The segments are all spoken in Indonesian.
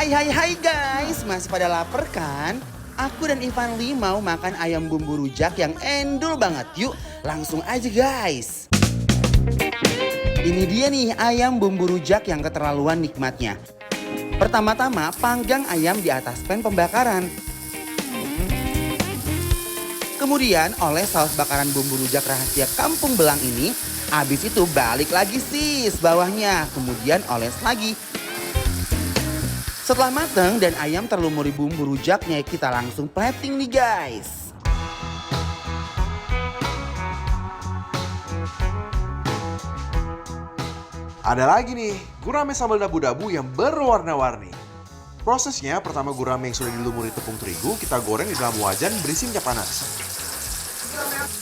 Hai guys, masih pada lapar kan? Aku dan Ivan Lee mau makan ayam bumbu rujak yang endul banget. Yuk langsung aja guys. Ini dia nih ayam bumbu rujak yang keterlaluan nikmatnya. Pertama-tama panggang ayam di atas pan pembakaran. Kemudian oles saus bakaran bumbu rujak rahasia Kampung Belang ini. Habis itu balik lagi sis bawahnya. Kemudian oles lagi. Setelah mateng dan ayam terlumuri bumbu rujaknya, kita langsung plating nih guys. Ada lagi nih, gurame sambal dabu-dabu yang berwarna-warni. Prosesnya, pertama gurame yang sudah dilumuri tepung terigu, kita goreng di dalam wajan berisi minyak panas.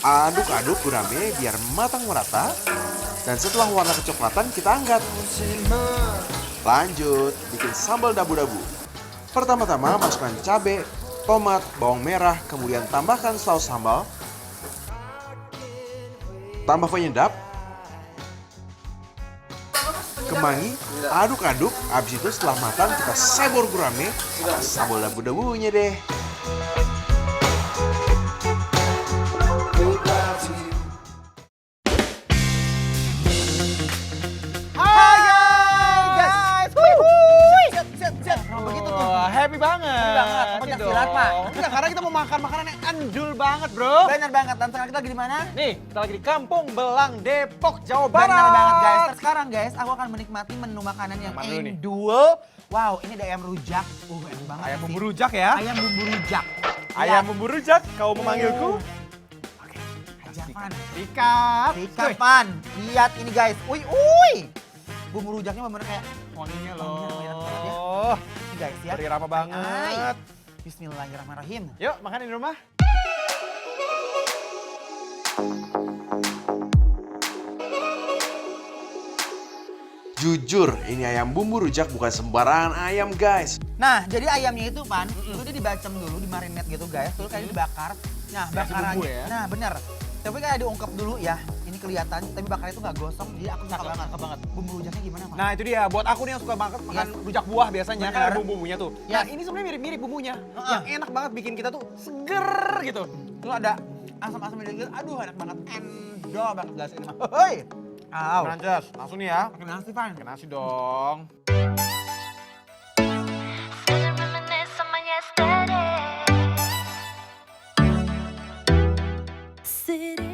Aduk-aduk gurame biar matang merata, dan setelah warna kecoklatan kita angkat. Lanjut, bikin sambal dabu-dabu. Pertama-tama masukkan cabai, tomat, bawang merah, kemudian tambahkan saus sambal. Tambah penyedap. Kemangi, aduk-aduk. Habis itu setelah matang kita sebor gurame, sambal dabu-dabunya deh. Happy banget. Pencak silat, Pak. Enggak, karena kita mau makan makanan yang endul banget, bro. Benar banget. Dan sekarang kita lagi di mana? Nih, kita lagi di Kampung Belang, Depok, Jawa Barat. Benar banget, guys. Sekarang, guys, aku akan menikmati menu makanan yang Mana dulu nih? endul. Wow, ini ada ayam rujak. Enak banget. Ayam sih. bumbu rujak ya. Ayam bumbu rujak. Ayam bumbu rujak, kau memanggilku. Japan. Sikat. Sikat, Pan. Lihat ini, guys. Uy. Bumbu rujaknya bener kayak Wanginya Wanginya enak banget ya. loh. ini, guys, ya. Berirama banget. Bismillahirrahmanirrahim. Yuk, makan di rumah. Jujur, ini ayam bumbu rujak bukan sembarangan ayam guys. Nah, jadi ayamnya itu, Pan, itu dia dibacem dulu, dimarinate gitu, guys. Terus kayak dibakar. Nah, Kasih bakarannya. bumbu ya? Nah, bener. Tapi kayak diungkep dulu ya. Ini kelihatan, tapi bakarnya itu nggak gosong. Jadi aku suka banget. Bumbu rujaknya gimana, Pan? Nah, itu dia. Buat aku nih yang suka banget makan rujak buah biasanya. Kan Bener. ada bumbu-bumbunya tuh. Ya. Nah, ini sebenarnya mirip-mirip bumbunya. Heeh. Yang enak banget bikin kita tuh seger gitu. Terus ada asam-asam dikit. Aduh, enak banget. Endol banget, guys, ini mah. Hoi. Aw. Lanjut, langsung nih ya. Pakai nasi, Pan. Pakai nasi dong. Reminisce on my yesterday.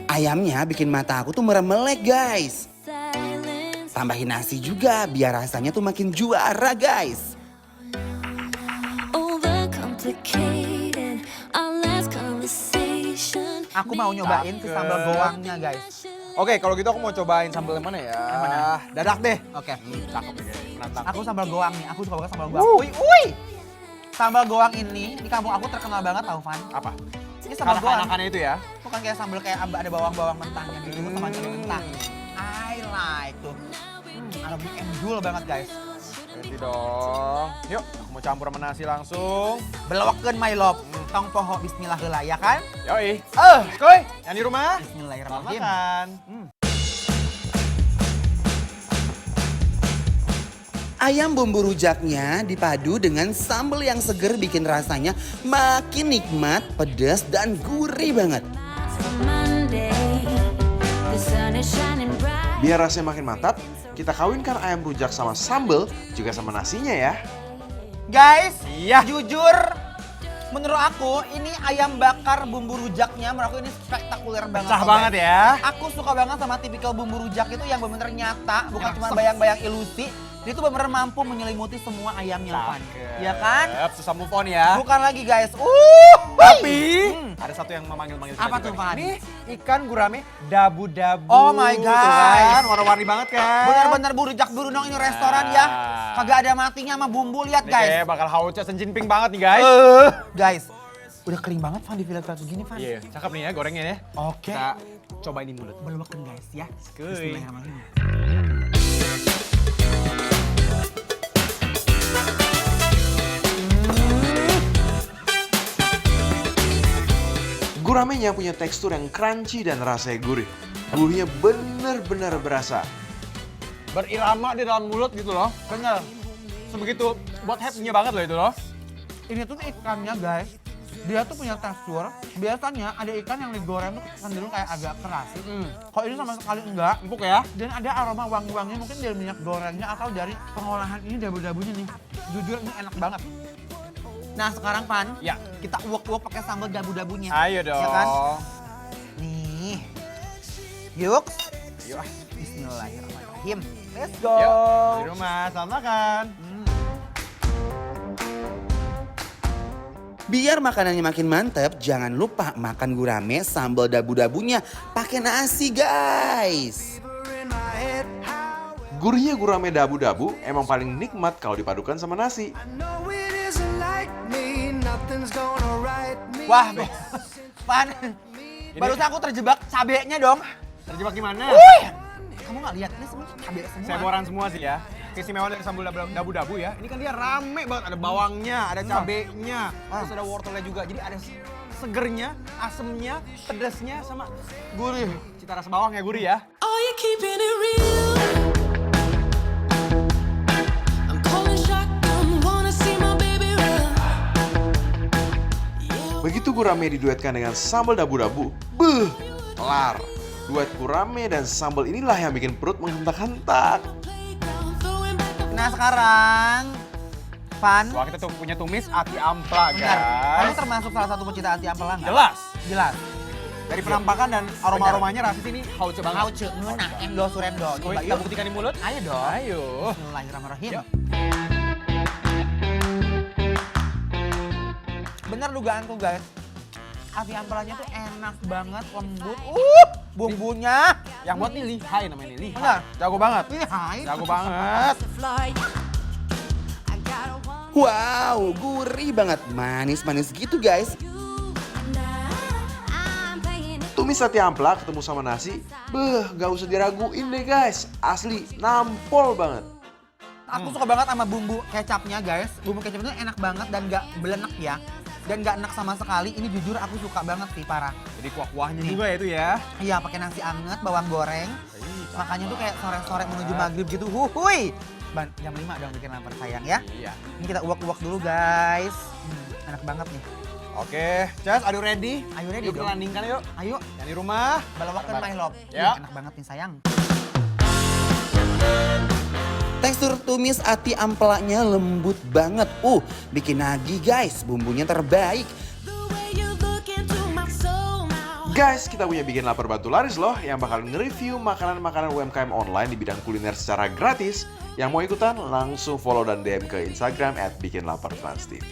Ayamnya bikin mata aku tuh meremelek guys. Silence. Tambahin nasi juga biar rasanya tuh makin juara guys. Overcomplicated. Our last conversation. Aku mau nyobain si sambal Cakep. goangnya, guys. Oke, kalau gitu aku mau cobain sambal yang mana ya? Yang mana? Dadak deh. Oke. Cakep nih kayaknya, menantang. Aku sambal goang nih. Aku suka banget sambal goang. Uy. Sambal goang ini di kampung aku terkenal banget tau, Van. Apa? Ini sambal goang. Anak-anakannya itu ya? Bukan kayak sambal kayak ada bawang-bawang mentahnya gitu, sama cabai mentah. I like tuh. Aromanya endul banget, guys. Ready dong. Yuk, aku mau campur sama nasi langsung. Belokeun my love. Tong poho bismillah heula ya kan? Yoi. Kuy, yang di rumah. Selamat Bismillahirrahmanirrahim. makan. Ayam bumbu rujaknya dipadu dengan sambal yang seger bikin rasanya makin nikmat, pedas, dan gurih banget. Monday. The sun is shining bright. Biar rasanya makin mantap, kita kawinkan ayam rujak sama sambal juga sama nasinya ya. Guys, Iya. jujur menurut aku ini ayam bakar bumbu rujaknya menurut aku ini spektakuler banget. Pecah loh, banget guys. ya. Aku suka banget sama tipikal bumbu rujak itu yang benar-benar nyata, bukan Yang cuma sep. bayang-bayang ilusi. Dia tuh benar-benar mampu menyelimuti semua ayamnya, Pan. Cakep. Ya kan? Susah move on ya. Bukan lagi, guys. Tapi ada satu yang memanggil-manggil kita Apa juga tuh, nih. Pan? Ini ikan gurame dabu-dabu. Oh my Tuh God. kan, warna-warni banget kan. Bener-bener burujak burunong ini restoran ya. Nah. Kagak ada matinya sama bumbu, lihat Ini guys. kayak bakal hautnya Xi Jinping banget nih guys. Guys, udah kering banget Van di filet-filet begini Van. Iya, cakep nih ya gorengnya ya. Oke. Kita cobain di mulut. Beluakan guys ya. Kuy. Bismillahirrahmanirrahim. Guramenya punya tekstur yang crunchy dan rasanya gurih. Buahnya benar-benar berasa. Berirama di dalam mulut gitu loh. Bener. sebegitu buat happy-nya banget loh itu loh. Ini tuh ikannya guys, dia tuh punya tekstur. Biasanya ada ikan yang digoreng tuh cenderung kayak agak keras. Kalau ini sama sekali enggak. Empuk ya. Dan ada aroma wangi-wangi mungkin dari minyak gorengnya atau dari pengolahan ini dabu-dabunya nih. Jujur ini enak banget. Nah sekarang Pan, Ya. kita uak-uak pakai sambal dabu-dabunya. Ayo dong. Ya kan? Nih, yuk. Yuk. Bismillahirrahmanirrahim. Let's go. Yuk. Di rumah, selamat makan. Biar makanannya makin mantep, jangan lupa makan gurame sambal dabu-dabunya pakai nasi guys. Gurihnya gurame dabu-dabu emang paling nikmat kalau dipadukan sama nasi. Wah, Pan. Barusan aku terjebak cabenya dong. Terjebak gimana? Kamu nggak lihat ini semua cabe semua. Saya boran semua sih ya. Keistimewaan dari sambal dabu-dabu ya. Ini kan dia rame banget. Ada bawangnya, ada cabenya, terus ada wortelnya juga. Jadi ada segernya, asemnya, pedasnya, sama gurih. Cita rasa bawang ya gurih ya. Oh, you keeping it real. I'm calling shotgun, wanna see my baby run. Begitu gurame diduetkan dengan sambal dabu-dabu, beuh, kelar. Duet gurame dan sambal inilah yang bikin perut menghentak-hentak. Nah sekarang, Pan. Wah, kita tuh punya tumis ati ampla, Bentar, kamu guys. termasuk salah satu pecinta ati ampela nggak? Jelas. Jelas. Dari penampakan dan aroma-aromanya rasanya ini hauce banget. Hauce, nuna, endo, surendo. Oh, Coba kita yuk. buktikan di mulut. Ayo dong. Ayo. Bismillahirrahmanirrahim. Yuk. Bener dugaanku guys. Ati ampelanya tuh enak banget, lembut. Bumbunya. Yang buat nih lihai namanya nih, lihai. Benar. Jago banget. Lihai. Jago banget. Wow, gurih banget, manis-manis gitu guys. Tumis sate ampla ketemu sama nasi, gak usah diraguin deh guys. Asli, nampol banget. Aku suka banget sama bumbu kecapnya guys. Bumbu kecapnya enak banget dan gak belenek ya. Dan gak enak sama sekali. Ini jujur aku suka banget sih, parah. Jadi kuah-kuahnya juga ya itu ya. Iya, pakai nasi anget, bawang goreng. Makanya tuh kayak sore-sore menuju maghrib gitu. Huhuy. Jam 5 dong bikin lapar sayang ya. Iya. Ini kita uak-uak dulu guys. Enak banget nih. Oke, Cas, are you ready? Are you ready Yuk dong? kita landingkan yuk. Ayo, Yang di rumah. balawakan my love. Ya. Enak banget nih sayang. Tekstur tumis ati ampelanya lembut banget. Bikin nagih guys, bumbunya terbaik. Guys, kita punya bikin lapar batu laris loh yang bakal nge-review makanan-makanan UMKM online di bidang kuliner secara gratis. Yang mau ikutan langsung follow dan DM ke Instagram @bikinlapartransTV.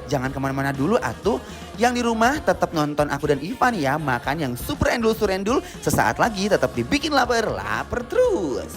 Jangan kemana-mana dulu atuh. Yang di rumah tetap nonton aku dan Ivan ya. Makan yang super endul surendul. Sesaat lagi tetap dibikin lapar terus.